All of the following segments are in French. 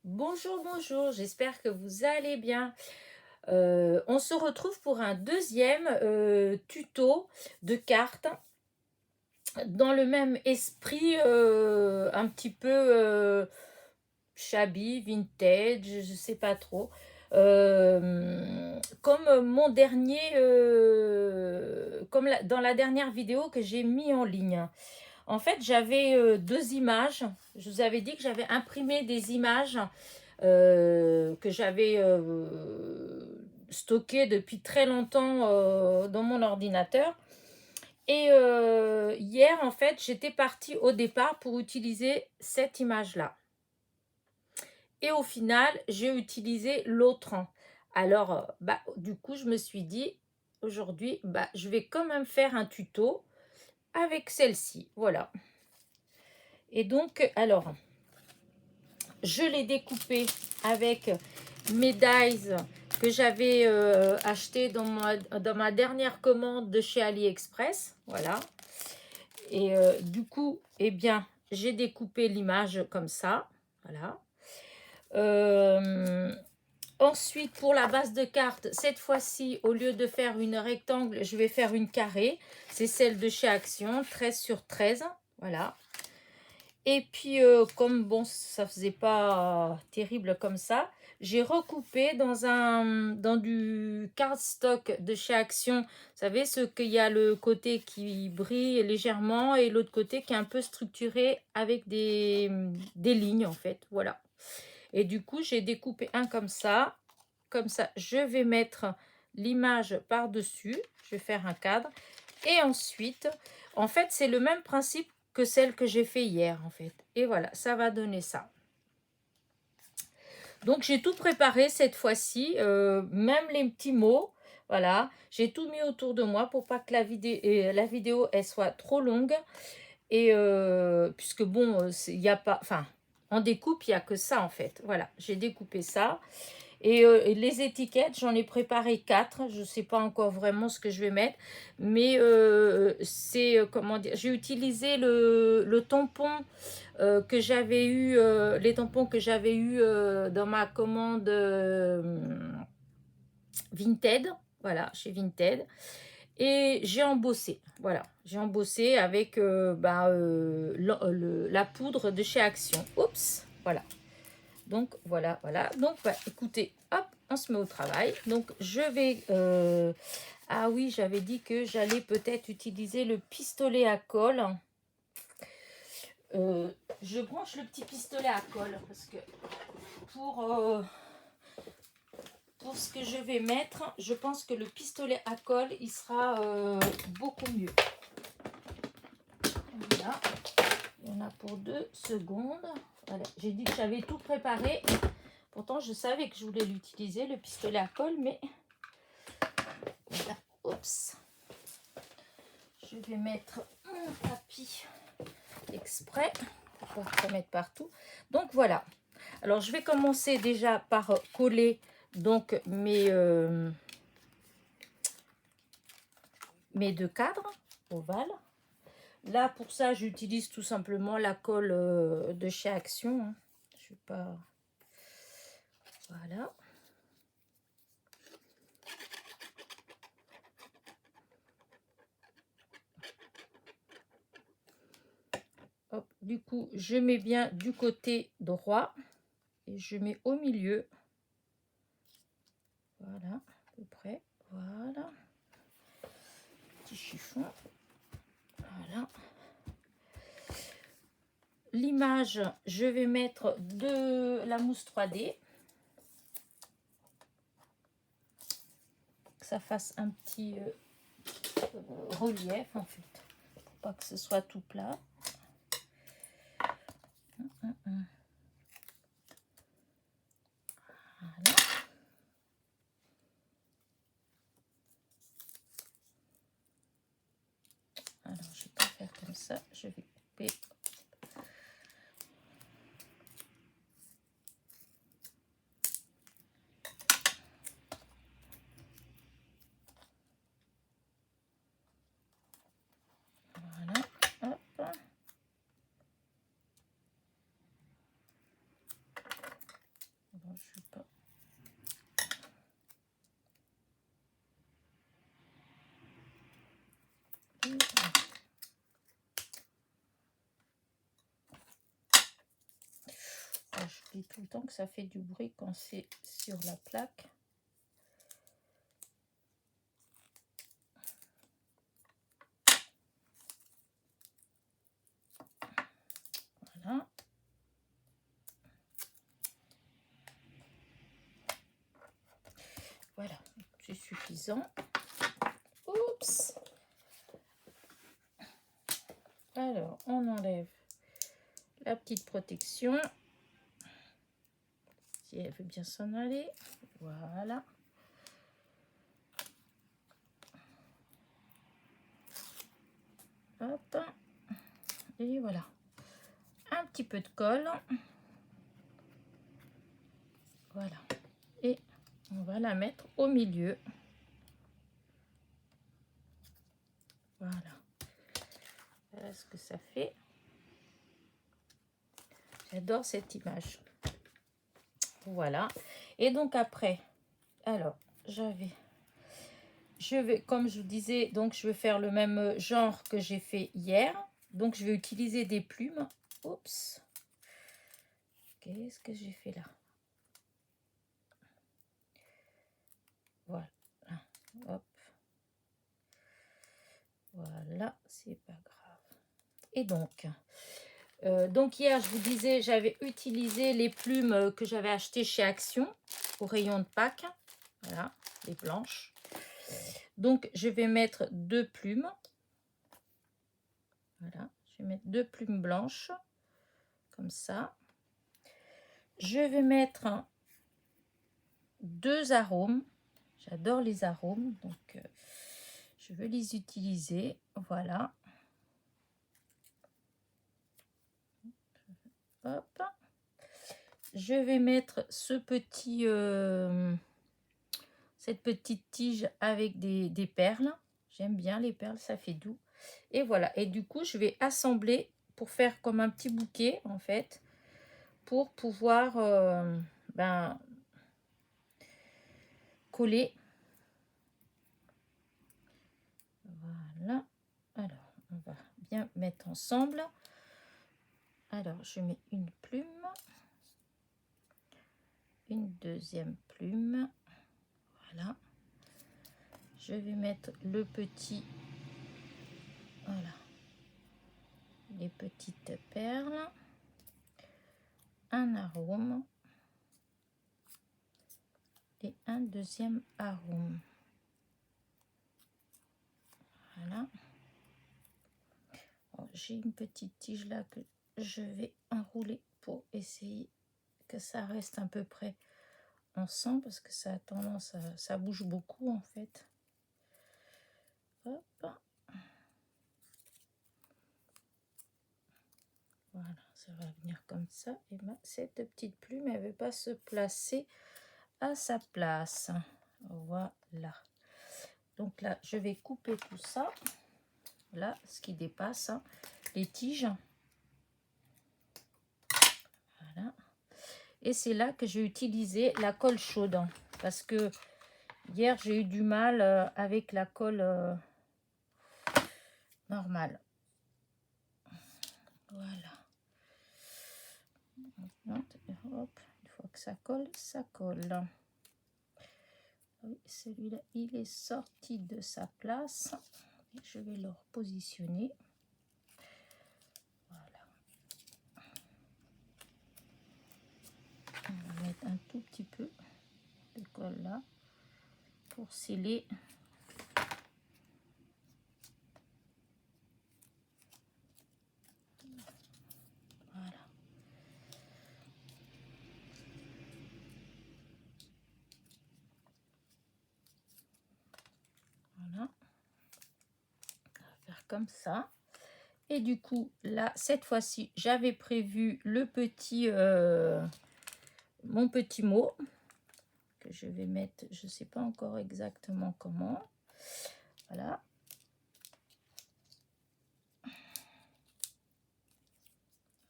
Bonjour, bonjour, j'espère que vous allez bien. On se retrouve pour un deuxième tuto de cartes dans le même esprit un petit peu shabby, vintage, je sais pas trop. Comme mon dernier, dans la dernière vidéo que j'ai mis en ligne. En fait, j'avais deux images. Je vous avais dit que j'avais imprimé des images que j'avais stockées depuis très longtemps dans mon ordinateur. Et hier, en fait, j'étais partie au départ pour utiliser cette image-là. Et au final, j'ai utilisé l'autre. Alors, du coup, je me suis dit, aujourd'hui, je vais quand même faire un tuto avec celle-ci. Voilà. Et donc, alors, je l'ai découpé avec mes dies que j'avais acheté dans ma dernière commande de chez AliExpress. Voilà. Et du coup, eh bien, j'ai découpé l'image comme ça. Voilà. Ensuite, pour la base de carte, cette fois-ci, au lieu de faire une rectangle, je vais faire une carrée. C'est celle de chez Action, 13 sur 13. Voilà. Et puis, comme bon, ça faisait pas terrible comme ça, j'ai recoupé dans du cardstock de chez Action. Vous savez, ce qu'il y a le côté qui brille légèrement et l'autre côté qui est un peu structuré avec des lignes, en fait. Voilà. Et du coup, j'ai découpé un comme ça. Comme ça, je vais mettre l'image par-dessus. Je vais faire un cadre. Et ensuite, en fait, c'est le même principe que celle que j'ai fait hier, en fait. Et voilà, ça va donner ça. Donc, j'ai tout préparé cette fois-ci, même les petits mots. Voilà, j'ai tout mis autour de moi pour pas que la vidéo elle soit trop longue. Et puisque bon, il n'y a pas... Enfin, en découpe, il n'y a que ça, en fait. Voilà, j'ai découpé ça. Et les étiquettes, j'en ai préparé 4. Je ne sais pas encore vraiment ce que je vais mettre. Mais c'est, comment dire, j'ai utilisé le tampon que j'avais eu, les tampons que j'avais eu dans ma commande Vinted. Voilà, chez Vinted. Et j'ai embossé. Voilà, j'ai embossé avec la poudre de chez Action. Oups, voilà. Donc, voilà, voilà. Donc, écoutez, hop, on se met au travail. Donc, je vais... ah oui, j'avais dit que j'allais peut-être utiliser le pistolet à colle. Je branche le petit pistolet à colle parce que pour ce que je vais mettre, je pense que le pistolet à colle, il sera beaucoup mieux. Voilà. Il y en a pour 2 secondes. Voilà. J'ai dit que j'avais tout préparé. Pourtant, je savais que je voulais l'utiliser, le pistolet à colle, mais voilà. Oups. Je vais mettre mon tapis exprès pour pas mettre partout. Donc voilà. Alors, je vais commencer déjà par coller donc mes deux cadres ovales. Là, pour ça, j'utilise tout simplement la colle de chez Action. Hein. Je vais pas... Voilà. Hop, du coup, je mets bien du côté droit et je mets au milieu. Voilà, à peu près. Voilà. Petit chiffon. Voilà. L'image, je vais mettre de la mousse 3D. Que ça fasse un petit relief en fait. Pour pas que ce soit tout plat. Voilà. Alors, je vais pas faire comme ça. Je vais couper. Voilà. Hop. je dis tout le temps que ça fait du bruit quand c'est sur la plaque. Voilà. Voilà, c'est suffisant. Oups. Alors, on enlève la petite protection. Si elle veut bien s'en aller. Voilà. Hop. Et voilà. Un petit peu de colle. Voilà. Et on va la mettre au milieu. Voilà. Voilà ce que ça fait. J'adore cette image. Voilà. Et donc après, alors, je vais, comme je vous disais, donc je vais faire le même genre que j'ai fait hier. Donc je vais utiliser des plumes. Oups. Qu'est-ce que j'ai fait là? Voilà. Hop. Voilà, c'est pas grave. Et donc hier, je vous disais, j'avais utilisé les plumes que j'avais achetées chez Action au rayon de Pâques. Voilà, les blanches. Donc, je vais mettre 2 plumes. Voilà, je vais mettre 2 plumes blanches, comme ça. Je vais mettre 2 arômes. J'adore les arômes, donc je vais les utiliser. Voilà. Hop. Je vais mettre cette petite tige avec des perles. J'aime bien les perles, ça fait doux. Et voilà. Et du coup, je vais assembler pour faire comme un petit bouquet, en fait, pour pouvoir coller. Voilà. Alors, on va bien mettre ensemble. Alors, je mets une plume. Une deuxième plume. Voilà. Je vais mettre le petit... Voilà. Les petites perles. Un arôme. Et un deuxième arôme. Voilà. J'ai une petite tige là que je vais enrouler pour essayer que ça reste à peu près ensemble parce que ça a tendance à... ça bouge beaucoup en fait. Hop. Voilà, ça va venir comme ça. Et ben, cette petite plume, elle ne veut pas se placer à sa place. Voilà. Donc là, je vais couper tout ça. Là, ce qui dépasse, hein, les tiges. Voilà. Et c'est là que j'ai utilisé la colle chaude. Parce que hier, j'ai eu du mal avec la colle normale. Voilà. Hop, une fois que ça colle, ça colle. Oui, celui-là, il est sorti de sa place. Je vais le repositionner. Voilà. On va mettre un tout petit peu de colle là pour sceller. Voilà. Voilà. On va faire comme ça. Et du coup, là, cette fois-ci, j'avais prévu le petit, mon petit mot que je vais mettre, je ne sais pas encore exactement comment. Voilà.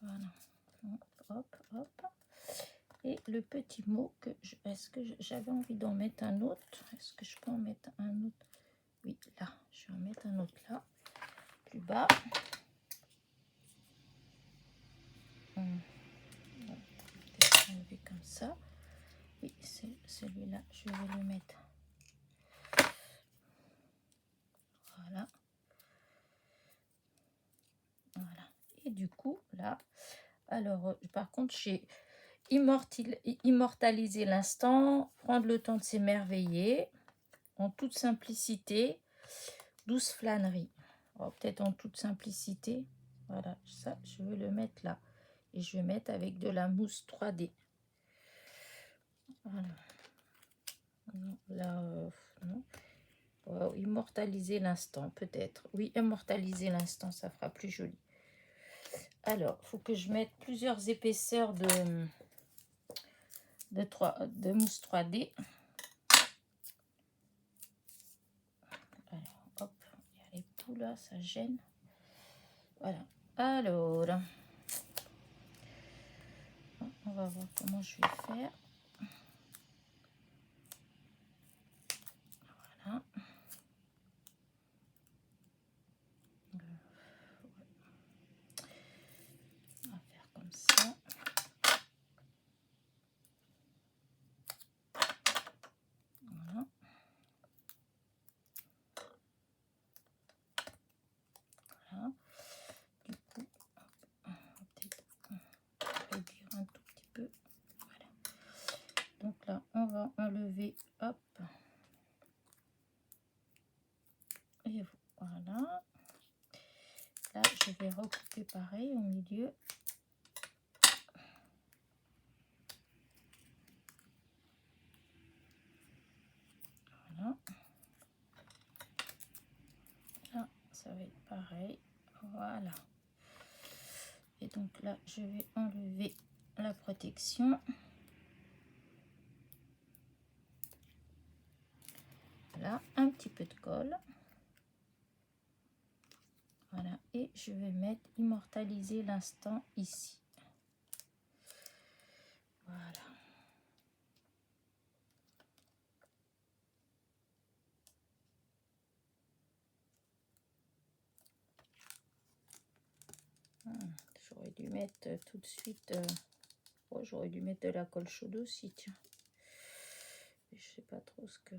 Voilà. Hop, hop. Et le petit mot que est-ce que j'avais envie d'en mettre un autre? Est-ce que je peux en mettre un autre? Oui, là. Je vais en mettre un autre là, plus bas. ça. Oui, c'est celui-là, je vais le mettre. Voilà. Voilà. Et du coup, là, alors, par contre, j'ai immortalisé l'instant, prendre le temps de s'émerveiller, en toute simplicité, douce flânerie. Peut-être en toute simplicité. Voilà, ça, je vais le mettre là. Et je vais mettre avec de la mousse 3D. Voilà. Là, non. Immortaliser l'instant, peut-être. Oui, immortaliser l'instant, ça fera plus joli. Alors, il faut que je mette plusieurs épaisseurs de mousse 3D. Alors, hop, il y a les poux là, ça gêne. Voilà. Alors, on va voir comment je vais faire. Voilà. On va faire comme ça. Voilà. Voilà. Du coup, on va peut-être réduire un tout petit peu. Voilà. Donc là, on va enlever, hop. Et voilà. Là, je vais recouper pareil au milieu. Voilà. Là, ça va être pareil. Voilà. Et donc là, je vais enlever la protection. Voilà, un petit peu de colle. Voilà, et je vais mettre immortaliser l'instant ici. Voilà. J'aurais dû mettre tout de suite. J'aurais dû mettre de la colle chaude aussi, tiens. Je sais pas trop ce que.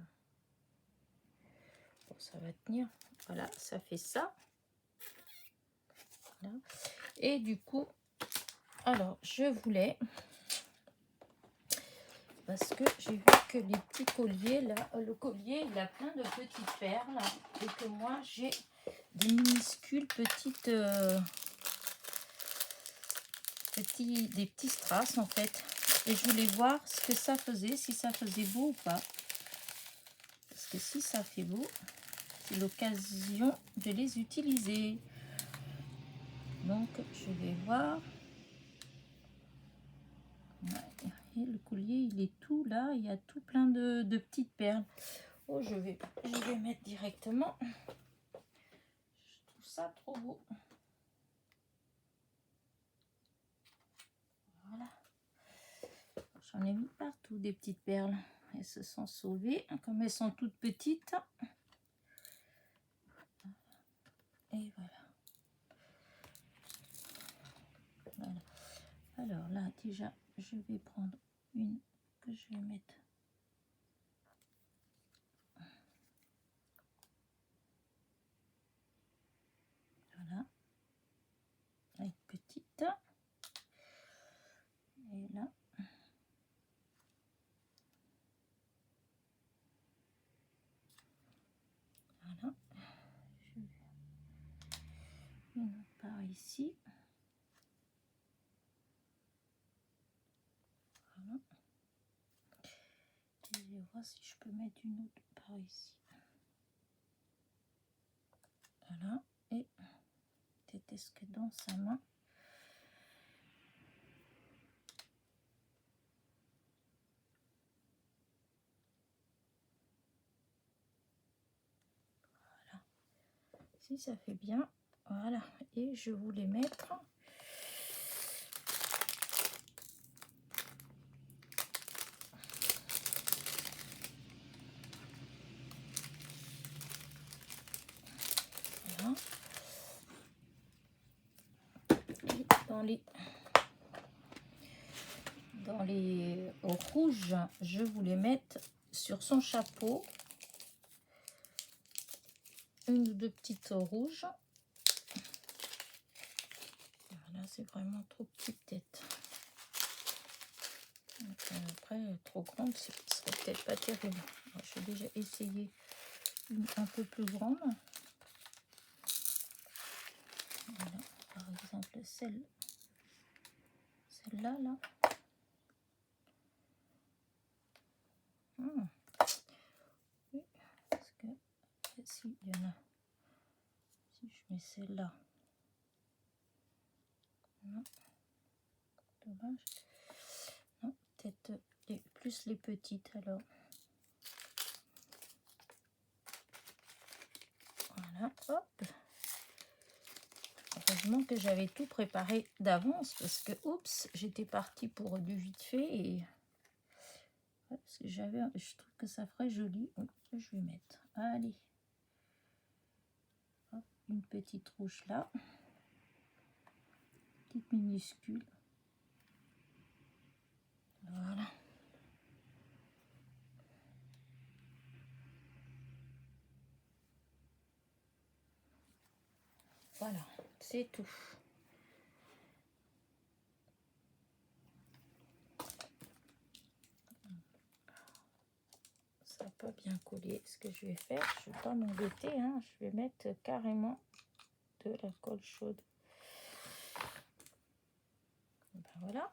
Bon, ça va tenir. Voilà, ça fait ça. Voilà. Et du coup, alors je voulais, parce que j'ai vu que les petits colliers là, le collier il a plein de petites perles et que moi j'ai des minuscules petites des petits strass en fait, et je voulais voir ce que ça faisait, si ça faisait beau ou pas, parce que si ça fait beau, c'est l'occasion de les utiliser. Donc je vais voir. Et le collier il est tout là, il y a tout plein de petites perles. Oh, je vais mettre directement. Je trouve ça trop beau. Voilà. J'en ai mis partout des petites perles. Elles se sont sauvées. Comme elles sont toutes petites. Et voilà. Voilà. Alors là, déjà, je vais prendre une que je vais mettre. Voilà. Une petite. Et là. Voilà. Je vais une autre par ici. Voilà. Et je vais voir si je peux mettre une autre par ici. Voilà. Et peut-être que dans sa main. Voilà. Si ça fait bien. Voilà. Et je voulais mettre. Voilà. Et dans les rouges, je voulais mettre sur son chapeau une ou deux petites rouges. Voilà, c'est vraiment trop petite tête. Après, trop grande, ce serait peut-être pas terrible. Alors, je vais déjà essayer une un peu plus grande. Voilà, par exemple celle-là, là. Oui, parce que si il y en a, si je mets celle-là, non, dommage. Non, peut-être plus les petites alors. Voilà, hop. Heureusement que j'avais tout préparé d'avance parce que, oups, j'étais partie pour du vite fait et parce que je trouve que ça ferait joli. Oui, je vais mettre. Allez, hop, une petite rouge là, petite minuscule. Voilà. Voilà, c'est tout. Ça n'a pas bien collé. Ce que je vais faire, je ne vais pas m'embêter, hein, je vais mettre carrément de la colle chaude. Ben voilà.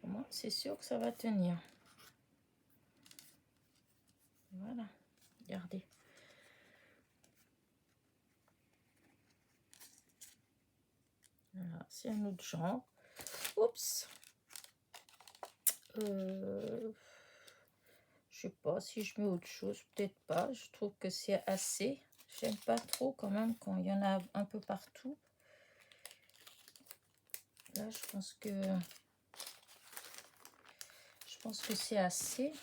Au moins, c'est sûr que ça va tenir. Voilà, regardez. Voilà, c'est un autre genre. Oups. Je sais pas si je mets autre chose, peut-être pas. Je trouve que c'est assez. J'aime pas trop quand même quand il y en a un peu partout. Là, je pense que c'est assez.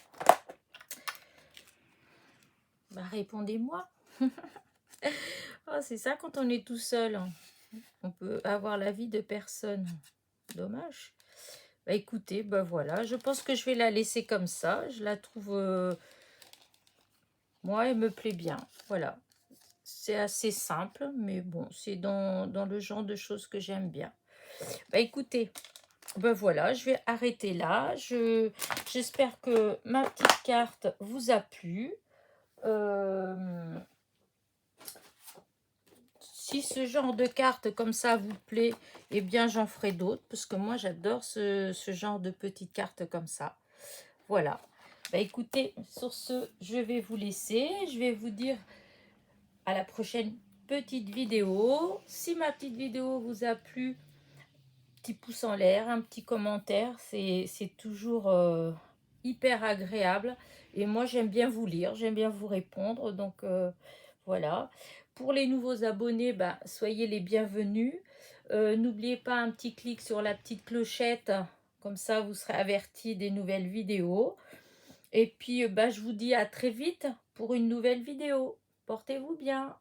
Bah, répondez-moi. Oh, c'est ça quand on est tout seul. Hein. On peut avoir l'avis de personne. Dommage. Bah écoutez, bah voilà, je pense que je vais la laisser comme ça. Je la trouve, moi, elle me plaît bien. Voilà, c'est assez simple, mais bon, c'est dans le genre de choses que j'aime bien. Bah écoutez, bah voilà, je vais arrêter là. J'espère que ma petite carte vous a plu. Si ce genre de carte comme ça vous plaît, eh bien j'en ferai d'autres, parce que moi j'adore ce genre de petites cartes comme ça. Voilà. Bah écoutez, sur ce, je vais vous laisser. Je vais vous dire à la prochaine petite vidéo. Si ma petite vidéo vous a plu, petit pouce en l'air, un petit commentaire, c'est toujours hyper agréable. Et moi j'aime bien vous lire, j'aime bien vous répondre. Donc voilà. Pour les nouveaux abonnés, bah, soyez les bienvenus. N'oubliez pas un petit clic sur la petite clochette. Comme ça, vous serez avertis des nouvelles vidéos. Et puis, bah, je vous dis à très vite pour une nouvelle vidéo. Portez-vous bien.